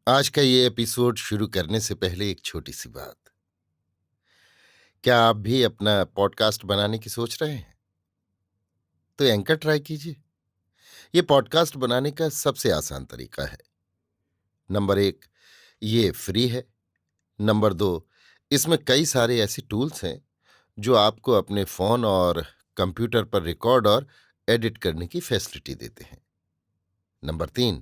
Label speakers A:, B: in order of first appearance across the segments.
A: आज का ये एपिसोड शुरू करने से पहले एक छोटी सी बात। क्या आप भी अपना पॉडकास्ट बनाने की सोच रहे हैं? तो एंकर ट्राई कीजिए। ये पॉडकास्ट बनाने का सबसे आसान तरीका है। नंबर 1, ये फ्री है। नंबर 2, इसमें कई सारे ऐसे टूल्स हैं जो आपको अपने फोन और कंप्यूटर पर रिकॉर्ड और एडिट करने की फैसिलिटी देते हैं। नंबर 3,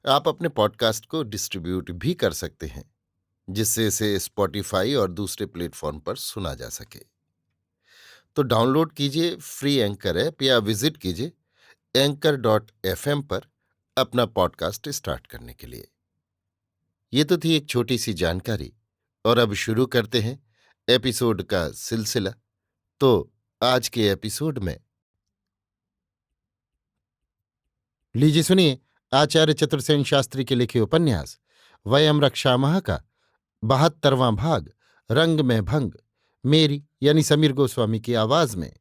A: आप अपने पॉडकास्ट को डिस्ट्रीब्यूट भी कर सकते हैं, जिससे इसे स्पॉटिफाई और दूसरे प्लेटफॉर्म पर सुना जा सके। तो डाउनलोड कीजिए फ्री एंकर ऐप या विजिट कीजिए anchor.fm पर अपना पॉडकास्ट स्टार्ट करने के लिए। ये तो थी एक छोटी सी जानकारी, और अब शुरू करते हैं एपिसोड का सिलसिला। तो आज के एपिसोड में लीजिए सुनिए आचार्य चतुर्सेन शास्त्री के लिखे उपन्यास वयम रक्षामः का 72वां भाग, रंग में भंग, मेरी यानी समीर गोस्वामी की आवाज में।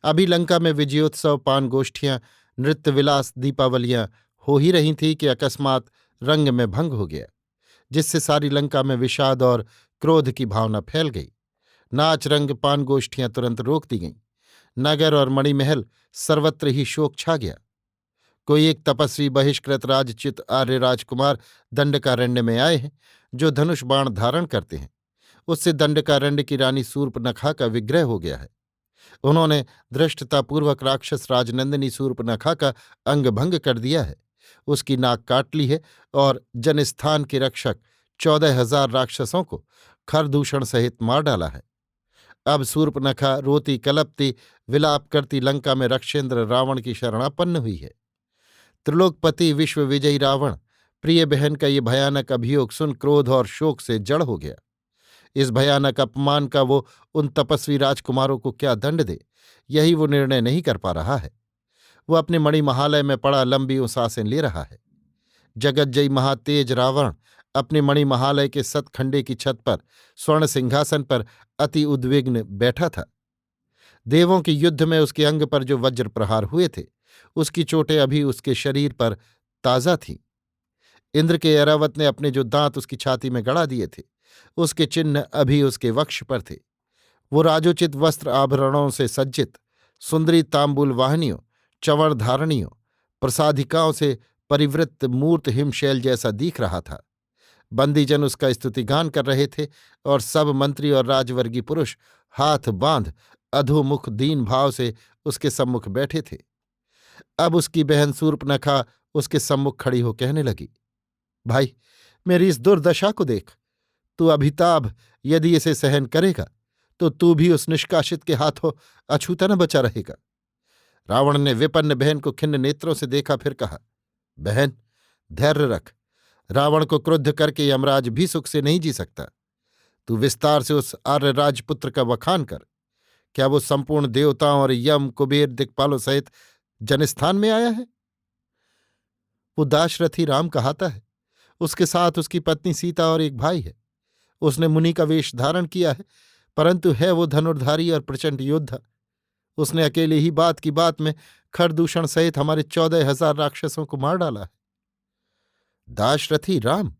A: अभी लंका में विजयोत्सव, पान गोष्ठियां, नृत्य विलास, दीपावलियां हो ही रही थी कि अकस्मात रंग में भंग हो गया, जिससे सारी लंका में विषाद और क्रोध की भावना फैल गई। नाच, रंग, पान गोष्ठियां तुरंत रोक दी गईं। नगर और मणिमहल सर्वत्र ही शोक छा गया। कोई एक तपस्वी बहिष्कृत राजच्युत आर्य राजकुमार दंडकारण्य में आए हैं, जो धनुष बाण धारण करते हैं। उससे दंडकारण्य की रानी शूर्पनखा का विग्रह हो गया है। उन्होंने धृष्टतापूर्वक राक्षस राजनंदिनी शूर्पनखा का अंग भंग कर दिया है, उसकी नाक काट ली है और जनस्थान के रक्षक 14,000 राक्षसों को खरदूषण सहित मार डाला है। अब शूर्पनखा रोती कलपती विलाप करती लंका में रक्षेंद्र रावण की शरणापन्न हुई है। त्रिलोकपति विश्व विजयी रावण प्रिय बहन का ये भयानक अभियोग सुन क्रोध और शोक से जड़ हो गया। इस भयानक अपमान का वो उन तपस्वी राजकुमारों को क्या दंड दे, यही वो निर्णय नहीं कर पा रहा है। वो अपने मणिमहालय में पड़ा लंबी सांसें ले रहा है। जगज्जयी महातेज रावण अपने मणिमहालय के सतखंडे की छत पर स्वर्ण सिंहासन पर अति उद्विग्न बैठा था। देवों के युद्ध में उसके अंग पर जो वज्र प्रहार हुए थे, उसकी चोटें अभी उसके शरीर पर ताजा थीं। इंद्र के ऐरावत ने अपने जो दांत उसकी छाती में गड़ा दिए थे, उसके चिन्ह अभी उसके वक्ष पर थे। वो राजोचित वस्त्र आभरणों से सज्जित सुंदरी तांबुल वाहिनियों, चंवर धारणियों, प्रसादिकाओं से परिवृत्त मूर्त हिमशैल जैसा दिख रहा था। बंदीजन उसका स्तुतिगान कर रहे थे और सब मंत्री और राजवर्गीय पुरुष हाथ बांध अधोमुख दीन भाव से उसके सम्मुख बैठे थे। अब उसकी बहन शूर्पनखा उसके सम्मुख खड़ी हो कहने लगी, भाई, मेरी इस दुर्दशा को देख। तू अभिताभ यदि इसे सहन करेगा तो तू भी उस निष्कासित के हाथों अछूता न बचा रहेगा। रावण ने विपन्न बहन को खिन्न नेत्रों से देखा, फिर कहा, बहन, धैर्य रख। रावण को क्रुद्ध करके यमराज भी सुख से नहीं जी सकता। तू विस्तार से उस आर्य राजपुत्र का वखान कर। क्या वो संपूर्ण देवताओं और यम, कुबेर, दिक्पालों सहित जनस्थान में आया है? वो दाशरथी राम कहाता है। उसके साथ उसकी पत्नी सीता और एक भाई है। उसने मुनि का वेश धारण किया है, परंतु है वो धनुर्धारी और प्रचंड योद्धा। उसने अकेले ही बात की बात में खरदूषण सहित हमारे 14,000 राक्षसों को मार डाला है। दाशरथी राम,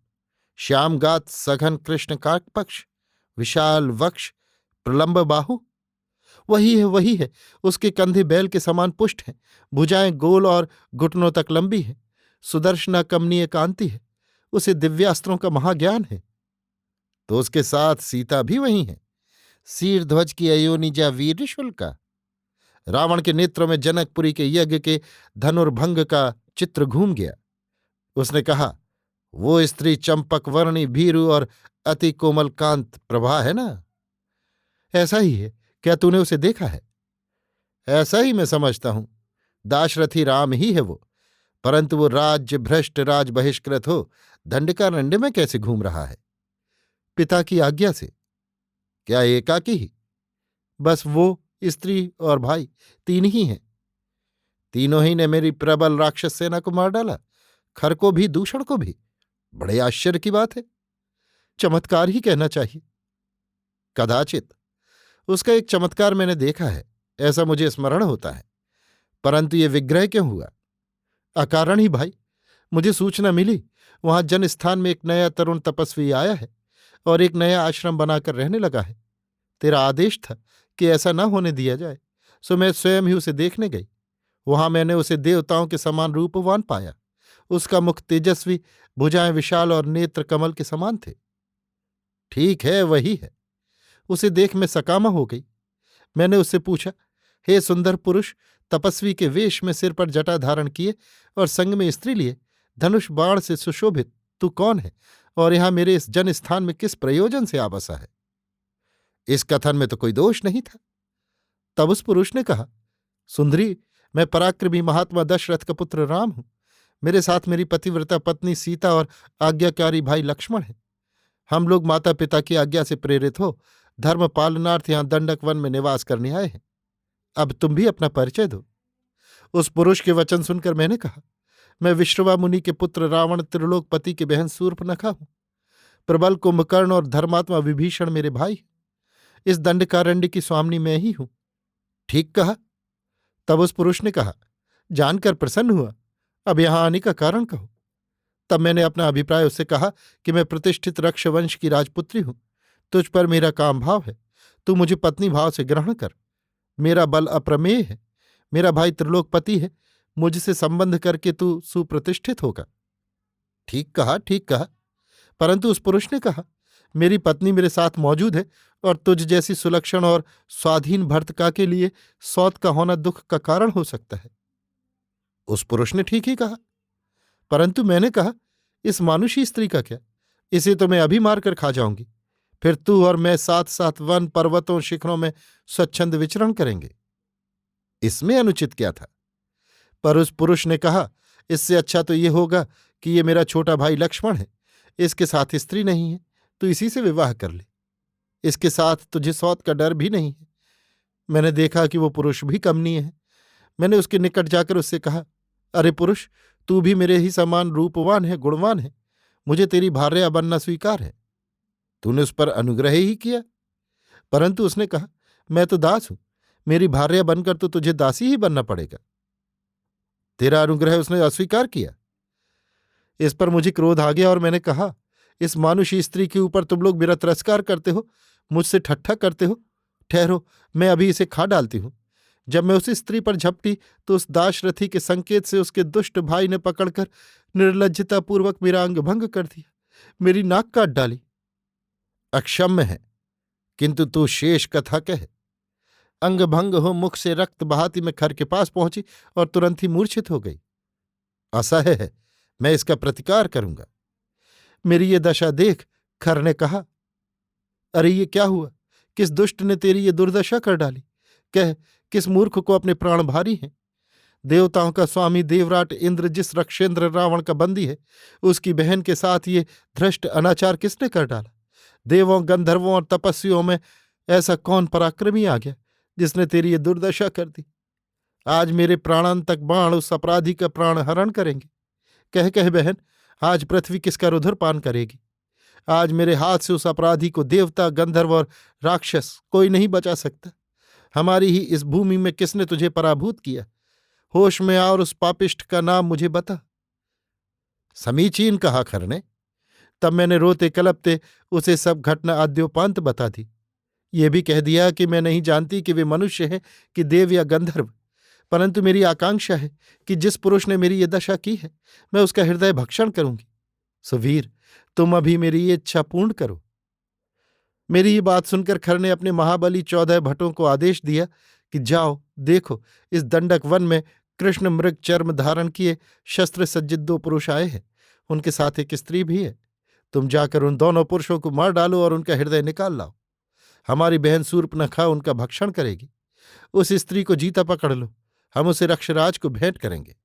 A: श्यामगात सघन कृष्ण काकपक्ष, विशाल वक्ष, प्रलंब बाहु, वही है, वही है। उसके कंधे बैल के समान पुष्ट हैं, भुजाएं गोल और घुटनों तक लंबी हैं, सुदर्शना कमनीय कांति है, उसे दिव्यास्त्रों का महाज्ञान है। तो उसके साथ सीता भी वही है, शीरध्वज की अयोनिजा वीर शुल्का। रावण के नेत्रों में जनकपुरी के यज्ञ के धनुर्भंग का चित्र घूम गया। उसने कहा, वो स्त्री चंपक वर्णी, भीरु और अति कोमल कांत प्रभा है ना? ऐसा ही है। क्या तूने उसे देखा है? ऐसा ही मैं समझता हूं। दाशरथी राम ही है वो, परंतु वो राज्य भ्रष्ट, राज बहिष्कृत हो दंडकारण्य में कैसे घूम रहा है? पिता की आज्ञा से। क्या एकाकी ही? बस वो, स्त्री और भाई, तीन ही हैं। तीनों ही ने मेरी प्रबल राक्षस सेना को मार डाला, खर को भी, दूषण को भी। बड़े आश्चर्य की बात है। चमत्कार ही कहना चाहिए। कदाचित उसका एक चमत्कार मैंने देखा है, ऐसा मुझे स्मरण होता है, परंतु ये विग्रह क्यों हुआ? अकारण ही भाई। मुझे सूचना मिली वहां जनस्थान में एक नया तरुण तपस्वी आया है और एक नया आश्रम बनाकर रहने लगा है। तेरा आदेश था कि ऐसा न होने दिया जाए, सो मैं स्वयं ही उसे देखने गई। वहां मैंने उसे देवताओं के समान रूपवान पाया। उसका मुख तेजस्वी, भुजाएं विशाल और नेत्र कमल के समान थे। ठीक है, वही है। उसे देख मैं सकामा हो गई। मैंने उससे पूछा, हे सुंदर पुरुष, तपस्वी के वेश में सिर पर जटा धारण किए और संग में स्त्री लिए, धनुष बाण से सुशोभित तू कौन है और यहां मेरे इस जन स्थान में किस प्रयोजन से आ बसा है? इस कथन में तो कोई दोष नहीं था। तब उस पुरुष ने कहा, सुंदरी, मैं पराक्रमी महात्मा दशरथ का पुत्र राम हूं। मेरे साथ मेरी पतिव्रता पत्नी सीता और आज्ञाकारी भाई लक्ष्मण है। हम लोग माता पिता की आज्ञा से प्रेरित हो धर्म पालनार्थ यहां दंडक वन में निवास करने आए हैं। अब तुम भी अपना परिचय दो। उस पुरुष के वचन सुनकर मैंने कहा, मैं विश्रवा मुनि के पुत्र रावण त्रिलोकपति की बहन शूर्पणखा हूं। प्रबल कुंभकर्ण और धर्मात्मा विभीषण मेरे भाई। इस दंडकारण्य की स्वामिनी मैं ही हूं। ठीक कहा। तब उस पुरुष ने कहा, जानकर प्रसन्न हुआ। अब यहां आने का कारण कहो। तब मैंने अपना अभिप्राय उससे कहा कि मैं प्रतिष्ठित रक्षवंश की राजपुत्री हूं। तुझ पर मेरा काम भाव है। तू मुझे पत्नी भाव से ग्रहण कर। मेरा बल अप्रमेय है। मेरा भाई त्रिलोकपति है। मुझसे संबंध करके तू सुप्रतिष्ठित होगा। ठीक कहा, ठीक कहा। परंतु उस पुरुष ने कहा, मेरी पत्नी मेरे साथ मौजूद है और तुझ जैसी सुलक्षण और स्वाधीन भर्तका के लिए सौत का होना दुख का कारण हो सकता है। उस पुरुष ने ठीक ही कहा। परंतु मैंने कहा, इस मानुषी स्त्री का क्या? इसे तो मैं अभी मारकर खा जाऊंगी। फिर तू और मैं साथ साथ वन पर्वतों शिखरों में स्वच्छंद विचरण करेंगे। इसमें अनुचित क्या था? पर उस पुरुष ने कहा, इससे अच्छा तो ये होगा कि ये मेरा छोटा भाई लक्ष्मण है। इसके साथ स्त्री नहीं है, तो इसी से विवाह कर ले। इसके साथ तुझे सौत का डर भी नहीं है। मैंने देखा कि वो पुरुष भी कमनीय है। मैंने उसके निकट जाकर उससे कहा, अरे पुरुष, तू भी मेरे ही समान रूपवान है, गुणवान है। मुझे तेरी भार्या बनना स्वीकार है। तूने उस पर अनुग्रह ही किया। परंतु उसने कहा, मैं तो दास हूं। मेरी भार्या बनकर तो तुझे दासी ही बनना पड़ेगा। तेरा अनुग्रह उसने अस्वीकार किया। इस पर मुझे क्रोध आ गया और मैंने कहा, इस मानुषी स्त्री के ऊपर तुम लोग मेरा तिरस्कार करते हो, मुझसे ठट्ठा करते हो। ठहरो, मैं अभी इसे खा डालती हूं। जब मैं उस स्त्री पर झपटी तो उस दाशरथी के संकेत से उसके दुष्ट भाई ने पकड़कर निर्लज्जतापूर्वक मेरा अंग भंग कर दिया, मेरी नाक काट डाली। अक्षम्य है, किंतु तू शेष कथा कह। अंग भंग हो मुख से रक्त बहाती मैं खर के पास पहुंची और तुरंत ही मूर्छित हो गई। असह्य है, मैं इसका प्रतिकार करूंगा। मेरी ये दशा देख खर ने कहा, अरे ये क्या हुआ? किस दुष्ट ने तेरी ये दुर्दशा कर डाली? कह, किस मूर्ख को अपने प्राण भारी हैं? देवताओं का स्वामी देवराट इंद्र जिस रक्षेंद्र रावण का बंदी है, उसकी बहन के साथ ये धृष्ट अनाचार किसने कर डाला? देवों, गंधर्वों और तपस्वियों में ऐसा कौन पराक्रमी आ गया जिसने तेरी ये दुर्दशा कर दी? आज मेरे प्राणांतक बाण उस अपराधी का प्राण हरण करेंगे। कह कह बहन, आज पृथ्वी किसका रुधिर पान करेगी? आज मेरे हाथ से उस अपराधी को देवता, गंधर्व और राक्षस कोई नहीं बचा सकता। हमारी ही इस भूमि में किसने तुझे पराभूत किया? होश में आ और उस पापिष्ठ का नाम मुझे बता। समीचीन कहा खर ने। तब मैंने रोते कलपते उसे सब घटना आद्योपांत बता दी। ये भी कह दिया कि मैं नहीं जानती कि वे मनुष्य हैं कि देव या गंधर्व, परंतु मेरी आकांक्षा है कि जिस पुरुष ने मेरी ये दशा की है, मैं उसका हृदय भक्षण करूंगी। सुवीर, तुम अभी मेरी ये इच्छा पूर्ण करो। मेरी ये बात सुनकर खर ने अपने महाबली 14 भटों को आदेश दिया कि जाओ, देखो, इस दंडक वन में कृष्ण मृग चर्म धारण किए शस्त्र सज्जित 2 पुरुष आए हैं। उनके साथ एक स्त्री भी है। तुम जाकर उन दोनों पुरुषों को मार डालो और उनका हृदय निकाल लाओ। हमारी बहन शूर्पणखा उनका भक्षण करेगी। उस स्त्री को जीता पकड़ लो, हम उसे रक्षराज को भेंट करेंगे।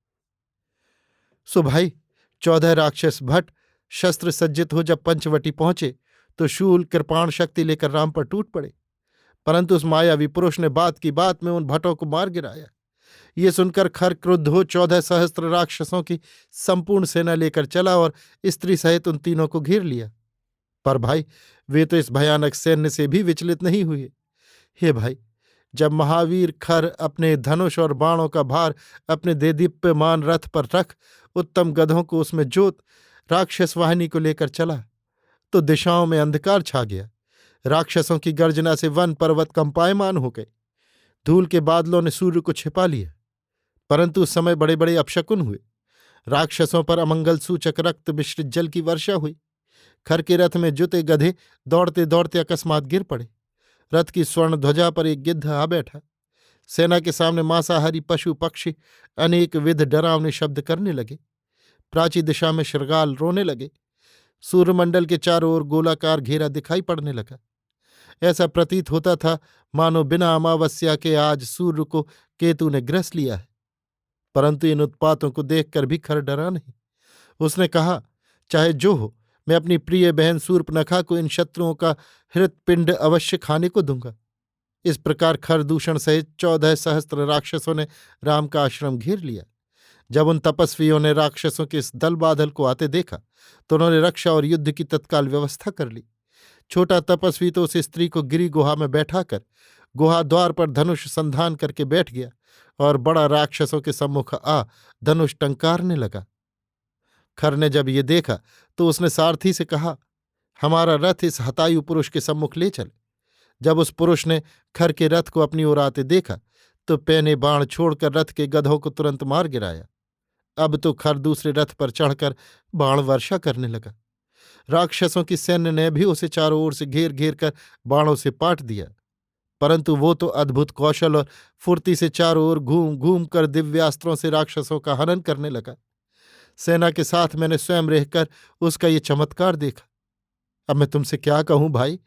A: सो भाई, 14 राक्षस भट्ट शस्त्र सज्जित हो जब पंचवटी पहुंचे तो शूल कृपाण शक्ति लेकर राम पर टूट पड़े। परंतु उस मायावी पुरुष ने बात की बात में उन भट्टों को मार गिराया। ये सुनकर खर क्रुद्ध हो 14 सहस्त्र राक्षसों की संपूर्ण सेना लेकर चला और स्त्री सहित उन तीनों को घेर लिया। पर भाई, वे तो इस भयानक सैन्य से भी विचलित नहीं हुए। हे भाई, जब महावीर खर अपने धनुष और बाणों का भार अपने देदीप्यमान रथ पर रख उत्तम गधों को उसमें जोत राक्षस वाहिनी को लेकर चला तो दिशाओं में अंधकार छा गया। राक्षसों की गर्जना से वन पर्वत कंपायमान हो गए। धूल के बादलों ने सूर्य को छिपा लिया। परंतु उस समय बड़े बड़े अपशकुन हुए। राक्षसों पर अमंगल सूचक रक्त मिश्रित जल की वर्षा हुई। खर के रथ में जुते गधे दौड़ते दौड़ते अकस्मात गिर पड़े। रथ की स्वर्ण ध्वजा पर एक गिद्ध आ बैठा। सेना के सामने मांसाहारी पशु पक्षी अनेक विध डरावने शब्द करने लगे। प्राची दिशा में शृगाल रोने लगे। सूर्यमंडल के चारों ओर गोलाकार घेरा दिखाई पड़ने लगा। ऐसा प्रतीत होता था मानो बिना अमावस्या के आज सूर्य को केतु ने ग्रस लिया है। परंतु इन उत्पातों को देखकर भी खर डरा नहीं। उसने कहा, चाहे जो हो, मैं अपनी प्रिय बहन शूर्पणखा को इन शत्रुओं का हृत्पिंड अवश्य खाने को दूंगा। इस प्रकार खरदूषण सहित 14 सहस्त्र राक्षसों ने राम का आश्रम घेर लिया। जब उन तपस्वियों ने राक्षसों के इस दल बादल को आते देखा तो उन्होंने रक्षा और युद्ध की तत्काल व्यवस्था कर ली। छोटा तपस्वी तो उस स्त्री को गिरी गुहा में बैठाकर गुहा द्वार पर धनुष संधान करके बैठ गया और बड़ा राक्षसों के सम्मुख आ धनुष टंकारने लगा। खर ने जब ये देखा तो उसने सारथी से कहा, हमारा रथ इस हतायु पुरुष के सम्मुख ले चल। जब उस पुरुष ने खर के रथ को अपनी ओर आते देखा तो पैने बाण छोड़कर रथ के गधों को तुरंत मार गिराया। अब तो खर दूसरे रथ पर चढ़कर बाण वर्षा करने लगा। राक्षसों की सैन्य ने भी उसे चारों ओर से घेर घेर कर बाणों से पाट दिया। परंतु वो तो अद्भुत कौशल और फुर्ती से चारों ओर घूम घूम कर दिव्यास्त्रों से राक्षसों का हनन करने लगा। सेना के साथ मैंने स्वयं रहकर उसका ये चमत्कार देखा। अब मैं तुमसे क्या कहूं भाई।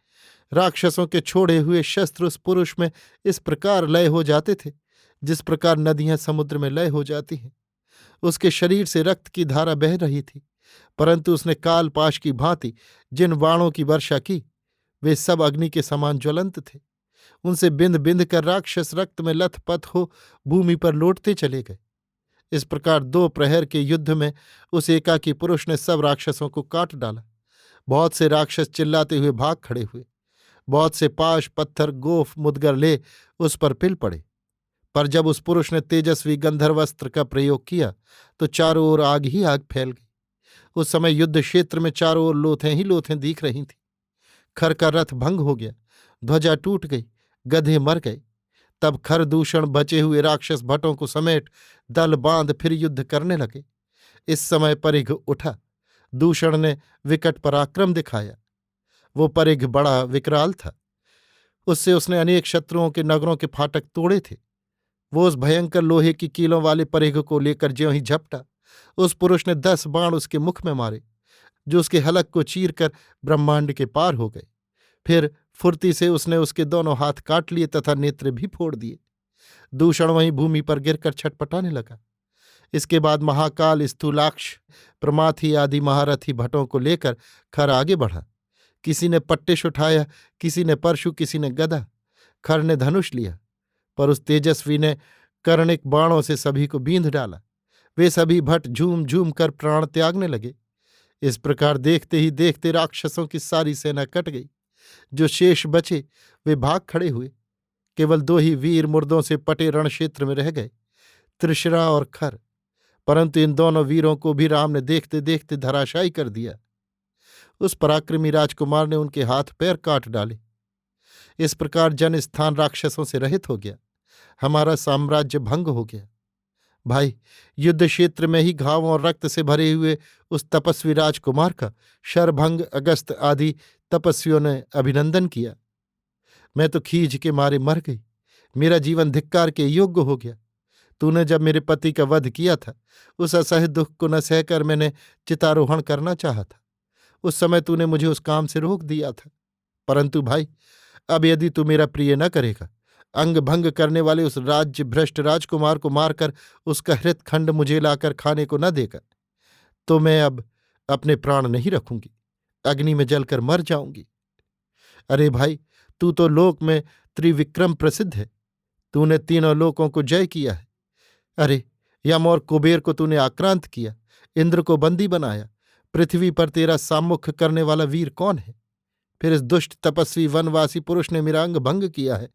A: राक्षसों के छोड़े हुए शस्त्र उस पुरुष में इस प्रकार लय हो जाते थे जिस प्रकार नदियां समुद्र में लय हो जाती हैं। उसके शरीर से रक्त की धारा बह रही थी, परंतु उसने कालपाश की भांति जिन बाणों की वर्षा की वे सब अग्नि के समान ज्वलंत थे। उनसे बिंद बिंद कर राक्षस रक्त में लथपथ हो भूमि पर लौटते चले गए। इस प्रकार 2 प्रहर के युद्ध में उस एकाकी पुरुष ने सब राक्षसों को काट डाला। बहुत से राक्षस चिल्लाते हुए भाग खड़े हुए। बहुत से पाश पत्थर गोफ मुदगर ले उस पर पिल पड़े। पर जब उस पुरुष ने तेजस्वी गंधर्वस्त्र का प्रयोग किया तो चारों ओर आग ही आग फैल गई। उस समय युद्ध क्षेत्र में चारों ओर लोथें ही लोथें दिख रही थीं। खर का रथ भंग हो गया, ध्वजा टूट गई, गधे मर गए। तब खरदूषण बचे हुए राक्षस भटों को समेट दल बांध फिर युद्ध करने लगे। इस समय परिघ उठा। दूषण ने विकट पराक्रम दिखाया। वो परिघ बड़ा विकराल था। उससे उसने अनेक शत्रुओं के नगरों के फाटक तोड़े थे। वो उस भयंकर लोहे की कीलों वाले परिघ को लेकर ज्यों ही झपटा, उस पुरुष ने 10 बाण उसके मुख में मारे जो उसके हलक को चीरकर ब्रह्मांड के पार हो गए। फिर फुर्ती से उसने उसके दोनों हाथ काट लिए तथा नेत्र भी फोड़ दिए। दूषण वहीं भूमि पर गिरकर छटपटाने लगा। इसके बाद महाकाल स्थूलाक्ष प्रमाथी आदि महारथी भटों को लेकर खर आगे बढ़ा। किसी ने पट्टिश उठाया, किसी ने परशु, किसी ने गदा। खर ने धनुष लिया, पर उस तेजस्वी ने कर्णिक बाणों से सभी को बींध डाला। वे सभी भट झूम झूम कर प्राण त्यागने लगे। इस प्रकार देखते ही देखते राक्षसों की सारी सेना कट गई। जो शेष बचे वे भाग खड़े हुए। केवल 2 ही वीर मुर्दों से पटे रण क्षेत्र में रह गए, त्रिशरा और खर। परंतु इन दोनों वीरों को भी राम ने देखते देखते धराशायी कर दिया। उस पराक्रमी राजकुमार ने उनके हाथ पैर काट डाले। इस प्रकार जनस्थान राक्षसों से रहित हो गया। हमारा साम्राज्य भंग हो गया। भाई, युद्ध क्षेत्र में ही घावों और रक्त से भरे हुए उस तपस्वी राजकुमार का शरभंग, अगस्त आदि तपस्वियों ने अभिनंदन किया। मैं तो खीज के मारे मर गई। मेरा जीवन धिक्कार के योग्य हो गया। तूने जब मेरे पति का वध किया था, उस असह्य दुख को न सहकर मैंने चितारोहण करना चाहा था। उस समय तूने मुझे उस काम से रोक दिया था। परंतु भाई, अब यदि तू मेरा प्रिय न करेगा, अंग भंग करने वाले उस राज्य भ्रष्ट राजकुमार को मारकर उसका हृतखंड मुझे लाकर खाने को न देगा, तो मैं अब अपने प्राण नहीं रखूंगी, अग्नि में जलकर मर जाऊंगी। अरे भाई, तू तो लोक में त्रिविक्रम प्रसिद्ध है। तूने तीनों लोकों को जय किया है। अरे, यम और कुबेर को तूने आक्रांत किया, इंद्र को बंदी बनाया। पृथ्वी पर तेरा सामुख्य करने वाला वीर कौन है? फिर इस दुष्ट तपस्वी वनवासी पुरुष ने मेरा अंग भंग किया है।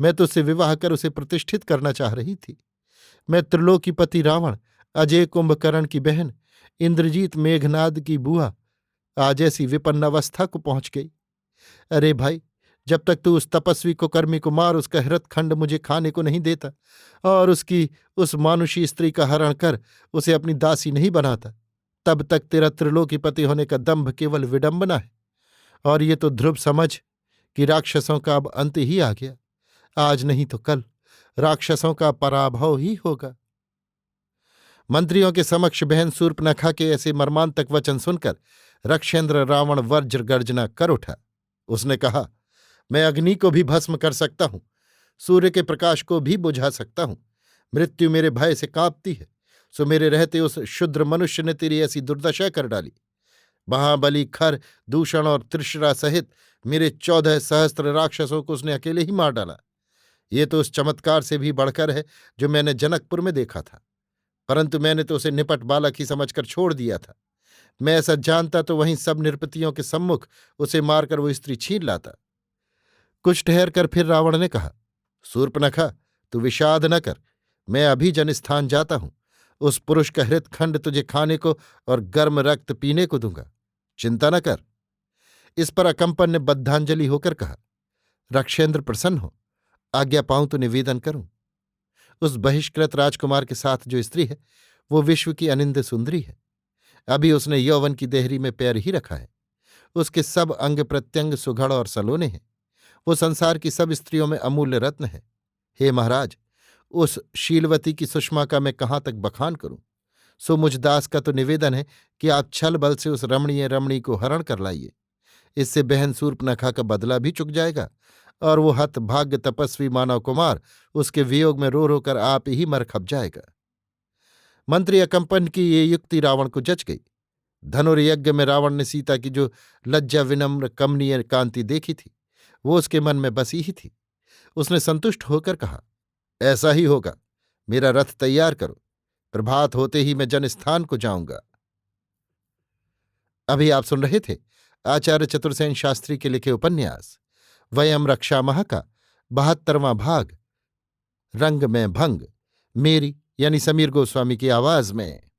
A: मैं तो उससे विवाह कर उसे प्रतिष्ठित करना चाह रही थी। मैं त्रिलोकीपति रावण अजय कुंभकर्ण की बहन इंद्रजीत मेघनाद की बुआ आज ऐसी विपन्न अवस्था को पहुंच गई। अरे भाई, जब तक तू उस तपस्वी कुकर्मी कुमार उसका हृतखंड मुझे खाने को नहीं देता और उसकी उस मानुषी स्त्री का हरण कर उसे अपनी दासी नहीं बनाता, तब तक तेरा त्रिलोकीपति होने का दंभ केवल विडंबना है। और ये तो ध्रुव समझ कि राक्षसों का अब अंत ही आ गया। आज नहीं तो कल राक्षसों का पराभव ही होगा। मंत्रियों के समक्ष बहन शूर्पणखा के ऐसे मर्मांतक वचन सुनकर रक्षेंद्र रावण वज्र गर्जना कर उठा। उसने कहा, मैं अग्नि को भी भस्म कर सकता हूं, सूर्य के प्रकाश को भी बुझा सकता हूं। मृत्यु मेरे भय से कांपती है, सो मेरे रहते उस क्षुद्र मनुष्य ने तेरी ऐसी दुर्दशा कर डाली। महाबली, खर, दूषण और त्रिशरा सहित मेरे 14 सहस्त्र राक्षसों को उसने अकेले ही मार डाला। ये तो उस चमत्कार से भी बढ़कर है जो मैंने जनकपुर में देखा था, परंतु मैंने तो उसे निपट बालक ही समझकर छोड़ दिया था। मैं ऐसा जानता तो वहीं सब नृपतियों के सम्मुख उसे मारकर वो स्त्री छीन लाता। कुछ ठहर कर फिर रावण ने कहा, शूर्पणखा, तू विषाद न कर, मैं अभी जनस्थान जाता हूं। उस पुरुष का हृतखंड तुझे खाने को और गर्म रक्त पीने को दूंगा, चिंता न कर। इस पर अकंपन ने बद्धांजलि होकर कहा, रक्षेंद्र प्रसन्न हो, आज्ञा पाऊं तो निवेदन करूं। उस बहिष्कृत राजकुमार के साथ जो स्त्री है वो विश्व की अनिंद सुंदरी है। अभी उसने यौवन की देहरी में पैर ही रखा है। उसके सब अंग प्रत्यंग सुघड़ और सलोने हैं। वो संसार की सब स्त्रियों में अमूल्य रत्न है। हे महाराज, उस शीलवती की सुषमा का मैं कहाँ तक बखान करूं। सो मुझ दास का तो निवेदन है कि आप छल बल से उस रमणी को हरण कर लाइए। इससे बहन शूर्पणखा का बदला भी चुक जाएगा और वो हतभाग्य तपस्वी मानव कुमार उसके वियोग में रो रो कर आप ही मर खप जाएगा। मंत्री अकंपन की ये युक्ति रावण को जच गई। धनुर्यज्ञ में रावण ने सीता की जो लज्जा विनम्र कमनीय कांति देखी थी वो उसके मन में बसी ही थी। उसने संतुष्ट होकर कहा, ऐसा ही होगा। मेरा रथ तैयार करो, प्रभात होते ही मैं जनस्थान को जाऊंगा। अभी आप सुन रहे थे आचार्य चतुर्सेन शास्त्री के लिखे उपन्यास वयम रक्षामः का 72वां भाग रंग में भंग, मेरी यानी समीर गोस्वामी की आवाज में।